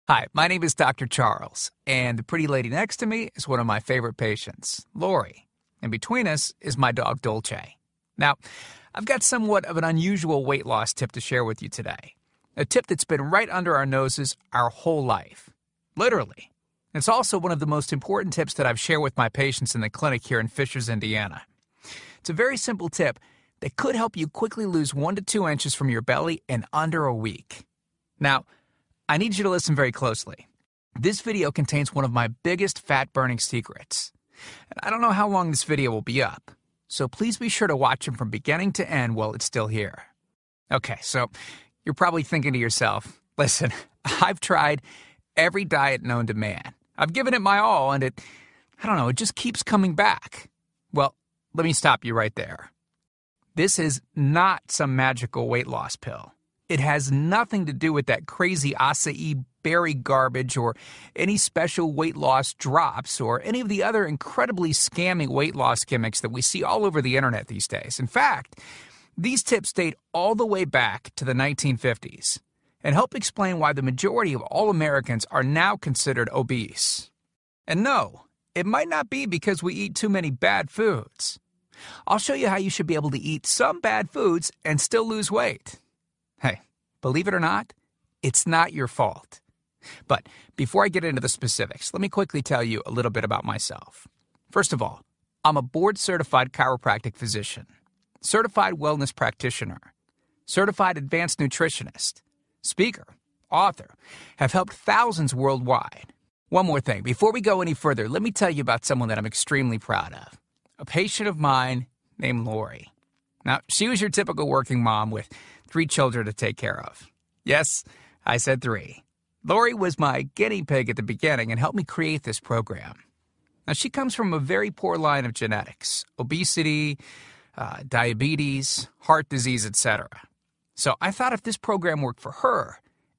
Hi, my name is Dr. Charles, and the pretty lady next to me is one of my favorite patients, Lori. And between us is my dog, Dolce. Now, I've got somewhat of an unusual weight loss tip to share with you today. A tip that's been right under our noses our whole life. Literally. It's also one of the most important tips that I've shared with my patients in the clinic here in Fishers, Indiana. It's a very simple tip that could help you quickly lose 1 to 2 inches from your belly in under a week. Now, I need you to listen very closely. This video contains one of my biggest fat-burning secrets. And I don't know how long this video will be up, so please be sure to watch it from beginning to end while it's still here. Okay, so you're probably thinking to yourself, listen, I've tried every diet known to man. I've given it my all, and it just keeps coming back. Well, let me stop you right there. This is not some magical weight loss pill. It has nothing to do with that crazy acai berry garbage or any special weight loss drops or any of the other incredibly scammy weight loss gimmicks that we see all over the internet these days. In fact, these tips date all the way back to the 1950s and help explain why the majority of all Americans are now considered obese. And no, it might not be because we eat too many bad foods. I'll show you how you should be able to eat some bad foods and still lose weight. Hey, believe it or not, it's not your fault. But before I get into the specifics, let me quickly tell you a little bit about myself. First of all, I'm a board-certified chiropractic physician, certified wellness practitioner, certified advanced nutritionist, speaker, author, have helped thousands worldwide. One more thing, before we go any further, let me tell you about someone that I'm extremely proud of, a patient of mine named Lori. Now, she was your typical working mom with 3 children to take care of. Yes, I said 3. Lori was my guinea pig at the beginning and helped me create this program. Now, she comes from a very poor line of genetics, obesity, diabetes, heart disease, etc. So I thought if this program worked for her,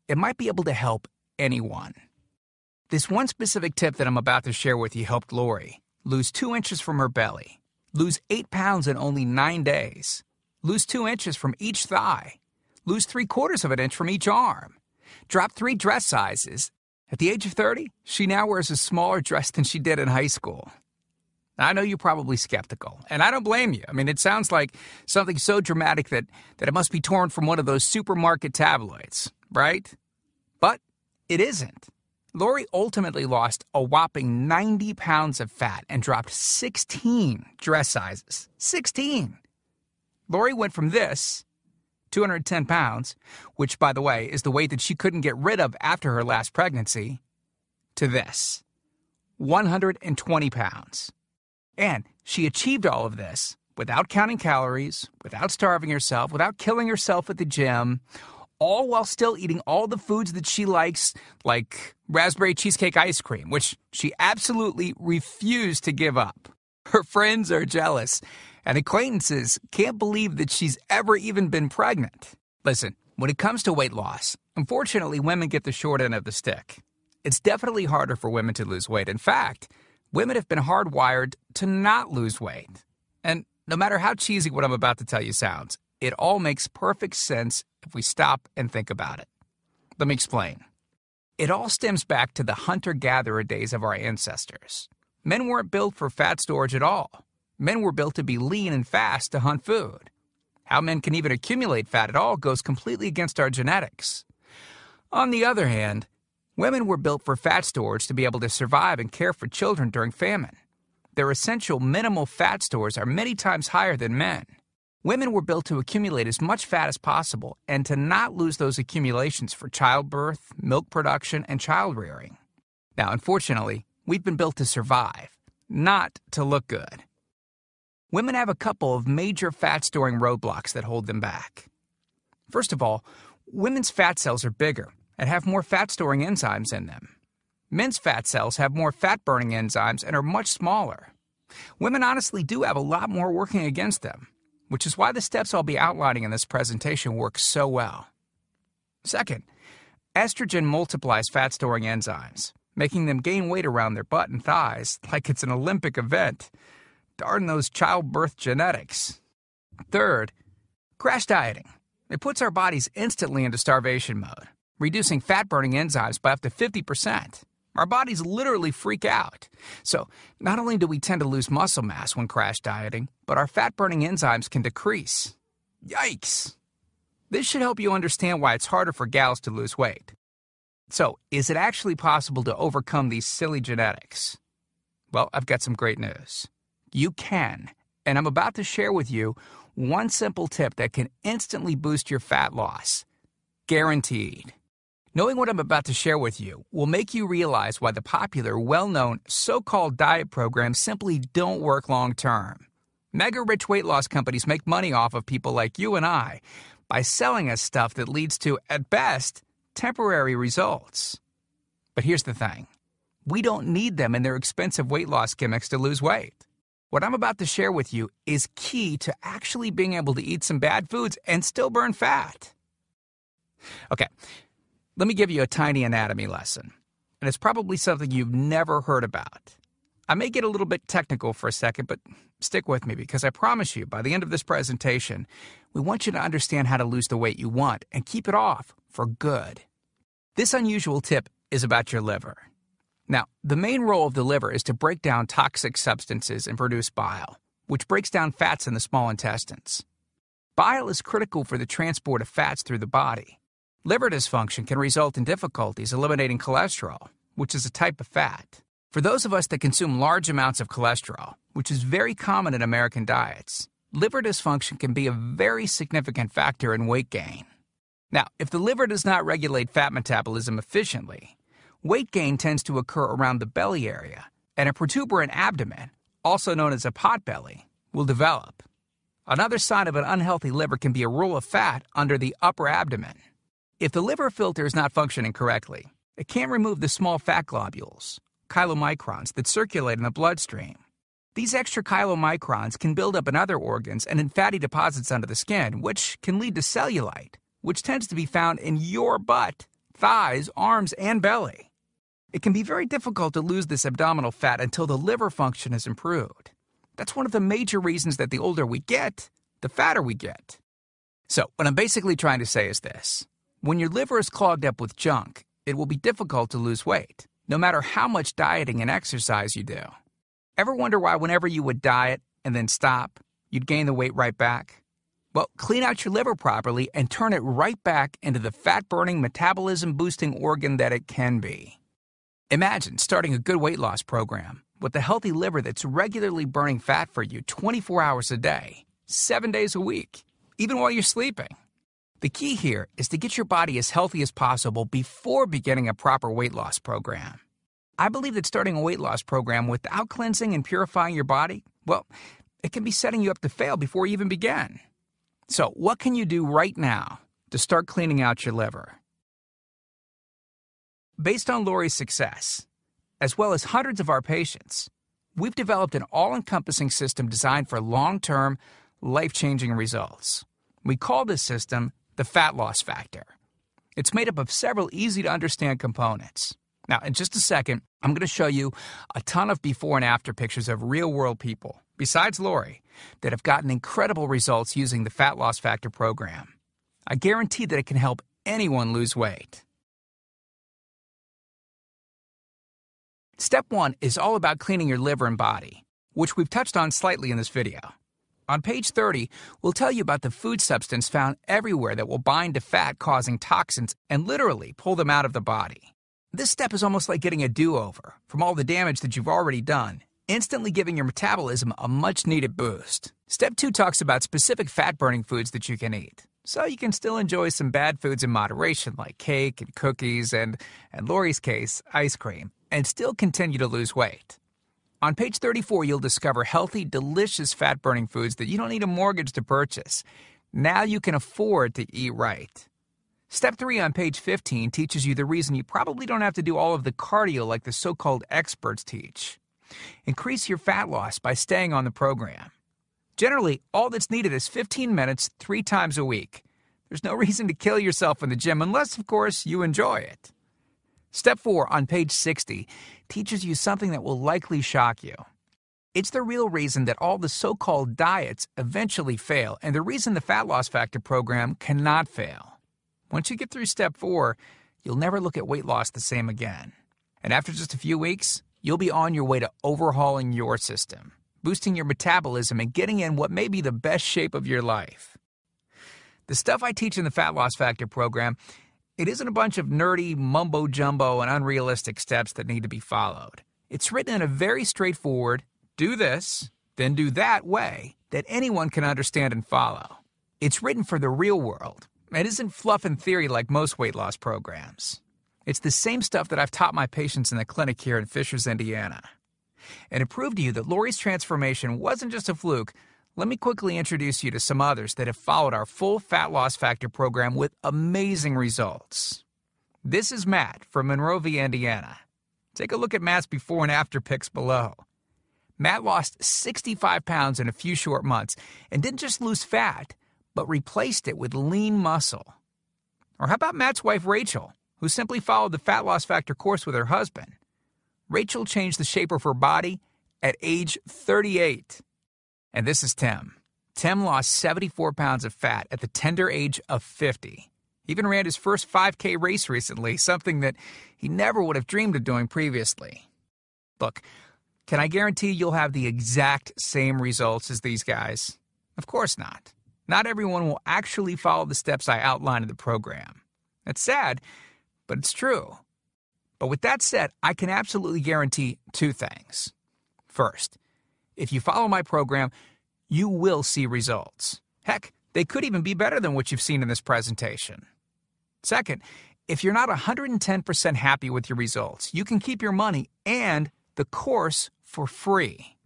it might be able to help anyone. This one specific tip that I'm about to share with you helped Lori lose 2 inches from her belly, lose 8 pounds in only 9 days, lose 2 inches from each thigh, lose 3/4 of an inch from each arm, drop 3 dress sizes. At the age of 30, she now wears a smaller dress than she did in high school. Now, I know you're probably skeptical, and I don't blame you. I mean, it sounds like something so dramatic that it must be torn from one of those supermarket tabloids, right? But it isn't. Lori ultimately lost a whopping 90 pounds of fat and dropped 16 dress sizes. 16! Lori went from this, 210 pounds, which, by the way, is the weight that she couldn't get rid of after her last pregnancy, to this, 120 pounds. And she achieved all of this without counting calories, without starving herself, without killing herself at the gym, all while still eating all the foods that she likes, like raspberry cheesecake ice cream, which she absolutely refused to give up. Her friends are jealous, and acquaintances can't believe that she's ever even been pregnant. Listen, when it comes to weight loss, unfortunately, women get the short end of the stick. It's definitely harder for women to lose weight. In fact, women have been hardwired to not lose weight. And no matter how cheesy what I'm about to tell you sounds, it all makes perfect sense if we stop and think about it. Let me explain. It all stems back to the hunter-gatherer days of our ancestors. Men weren't built for fat storage at all. Men were built to be lean and fast to hunt food. How men can even accumulate fat at all goes completely against our genetics. On the other hand, women were built for fat storage to be able to survive and care for children during famine. Their essential minimal fat stores are many times higher than men. Women were built to accumulate as much fat as possible and to not lose those accumulations for childbirth, milk production, and child rearing. Now, unfortunately, we've been built to survive, not to look good. Women have a couple of major fat-storing roadblocks that hold them back. First of all, women's fat cells are bigger and have more fat-storing enzymes in them. Men's fat cells have more fat-burning enzymes and are much smaller. Women honestly do have a lot more working against them, which is why the steps I'll be outlining in this presentation work so well. Second, estrogen multiplies fat-storing enzymes, making them gain weight around their butt and thighs like it's an Olympic event. Darn those childbirth genetics. Third, crash dieting. It puts our bodies instantly into starvation mode, reducing fat-burning enzymes by up to 50%. Our bodies literally freak out. So, not only do we tend to lose muscle mass when crash dieting, but our fat-burning enzymes can decrease. Yikes! This should help you understand why it's harder for gals to lose weight. So, is it actually possible to overcome these silly genetics? Well, I've got some great news. You can, and I'm about to share with you one simple tip that can instantly boost your fat loss. Guaranteed. Knowing what I'm about to share with you will make you realize why the popular, well-known, so-called diet programs simply don't work long-term. Mega-rich weight loss companies make money off of people like you and I by selling us stuff that leads to, at best, temporary results. But here's the thing. We don't need them in their expensive weight loss gimmicks to lose weight. What I'm about to share with you is key to actually being able to eat some bad foods and still burn fat. Okay, let me give you a tiny anatomy lesson, and it's probably something you've never heard about. I may get a little bit technical for a second, but stick with me because I promise you, by the end of this presentation, we want you to understand how to lose the weight you want and keep it off for good. This unusual tip is about your liver. Now, the main role of the liver is to break down toxic substances and produce bile, which breaks down fats in the small intestines. Bile is critical for the transport of fats through the body. Liver dysfunction can result in difficulties eliminating cholesterol, which is a type of fat. For those of us that consume large amounts of cholesterol, which is very common in American diets, liver dysfunction can be a very significant factor in weight gain. Now, if the liver does not regulate fat metabolism efficiently, weight gain tends to occur around the belly area, and a protuberant abdomen, also known as a potbelly, will develop. Another sign of an unhealthy liver can be a roll of fat under the upper abdomen. If the liver filter is not functioning correctly, it can't remove the small fat globules, chylomicrons, that circulate in the bloodstream. These extra chylomicrons can build up in other organs and in fatty deposits under the skin, which can lead to cellulite, which tends to be found in your butt, thighs, arms, and belly. It can be very difficult to lose this abdominal fat until the liver function is improved. That's one of the major reasons that the older we get, the fatter we get. So, what I'm basically trying to say is this. When your liver is clogged up with junk, it will be difficult to lose weight, no matter how much dieting and exercise you do. Ever wonder why whenever you would diet and then stop, you'd gain the weight right back? Well, clean out your liver properly and turn it right back into the fat-burning, metabolism-boosting organ that it can be. Imagine starting a good weight loss program with a healthy liver that's regularly burning fat for you 24 hours a day, 7 days a week, even while you're sleeping. The key here is to get your body as healthy as possible before beginning a proper weight loss program. I believe that starting a weight loss program without cleansing and purifying your body, well, it can be setting you up to fail before you even begin. So, what can you do right now to start cleaning out your liver? Based on Lori's success, as well as hundreds of our patients, we've developed an all-encompassing system designed for long-term, life-changing results. We call this system the Fat Loss Factor. It's made up of several easy-to-understand components. Now, in just a second, I'm going to show you a ton of before and after pictures of real-world people, besides Lori, that have gotten incredible results using the Fat Loss Factor program. I guarantee that it can help anyone lose weight. Step 1 is all about cleaning your liver and body, which we've touched on slightly in this video. On page 30, we'll tell you about the food substance found everywhere that will bind to fat, causing toxins and literally pull them out of the body. This step is almost like getting a do-over from all the damage that you've already done, instantly giving your metabolism a much-needed boost. Step 2 talks about specific fat-burning foods that you can eat, so you can still enjoy some bad foods in moderation like cake and cookies and, in Lori's case, ice cream, and still continue to lose weight. On page 34, you'll discover healthy, delicious fat-burning foods that you don't need a mortgage to purchase. Now you can afford to eat right. Step 3 on page 15 teaches you the reason you probably don't have to do all of the cardio like the so-called experts teach. Increase your fat loss by staying on the program. Generally, all that's needed is 15 minutes 3 times a week. There's no reason to kill yourself in the gym unless, of course, you enjoy it. Step 4 on page 60 teaches you something that will likely shock you. It's the real reason that all the so-called diets eventually fail and the reason the Fat Loss Factor program cannot fail. Once you get through step 4, you'll never look at weight loss the same again. And after just a few weeks, you'll be on your way to overhauling your system, boosting your metabolism, and getting in what may be the best shape of your life. The stuff I teach in the Fat Loss Factor program, it isn't a bunch of nerdy mumbo-jumbo and unrealistic steps that need to be followed. It's written in a very straightforward, do this, then do that way that anyone can understand and follow. It's written for the real world. It isn't fluff and theory like most weight loss programs. It's the same stuff that I've taught my patients in the clinic here in Fishers, Indiana. And to prove to you that Lori's transformation wasn't just a fluke, let me quickly introduce you to some others that have followed our full Fat Loss Factor program with amazing results. This is Matt from Monrovia, Indiana. Take a look at Matt's before and after pics below. Matt lost 65 pounds in a few short months and didn't just lose fat, but replaced it with lean muscle. Or how about Matt's wife, Rachel, who simply followed the Fat Loss Factor course with her husband? Rachel changed the shape of her body at age 38. And this is Tim. Tim lost 74 pounds of fat at the tender age of 50. He even ran his first 5K race recently, something that he never would have dreamed of doing previously. Look, can I guarantee you'll have the exact same results as these guys? Of course not. Not everyone will actually follow the steps I outline in the program. It's sad, but it's true. But with that said, I can absolutely guarantee two things. First, if you follow my program, you will see results. Heck, they could even be better than what you've seen in this presentation. Second, if you're not 110% happy with your results, you can keep your money and the course for free.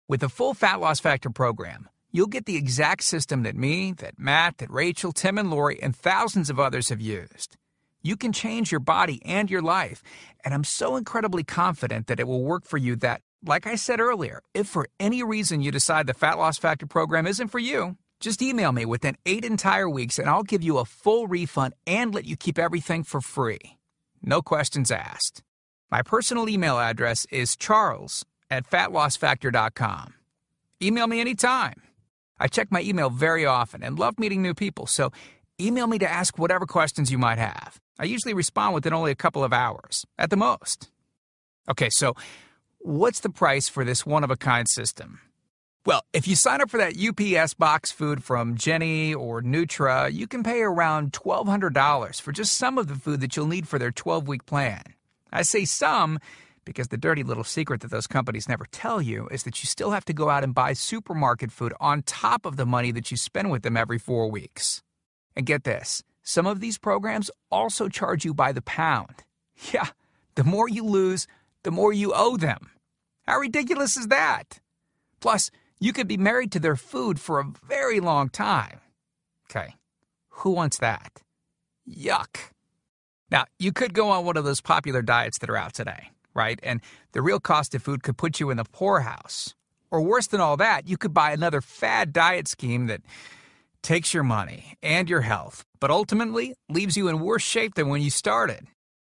With the full Fat Loss Factor program, you'll get the exact system that me, that Matt, that Rachel, Tim, and Lori, and thousands of others have used. You can change your body and your life, and I'm so incredibly confident that it will work for you that, like I said earlier, if for any reason you decide the Fat Loss Factor program isn't for you, just email me within 8 entire weeks and I'll give you a full refund and let you keep everything for free. No questions asked. My personal email address is charles@fatlossfactor.com. Email me anytime. I check my email very often and love meeting new people, so email me to ask whatever questions you might have. I usually respond within only a couple of hours, at the most. Okay, so what's the price for this one-of-a-kind system? Well, if you sign up for that UPS box food from Jenny or Nutra, you can pay around $1,200 for just some of the food that you'll need for their 12-week plan. I say some because the dirty little secret that those companies never tell you is that you still have to go out and buy supermarket food on top of the money that you spend with them every 4 weeks. And get this, some of these programs also charge you by the pound. Yeah, the more you lose, the more you owe them. How ridiculous is that? Plus, you could be married to their food for a very long time. Okay, who wants that? Yuck. Now, you could go on one of those popular diets that are out today, right? And the real cost of food could put you in the poorhouse. Or worse than all that, you could buy another fad diet scheme that takes your money and your health, but ultimately leaves you in worse shape than when you started.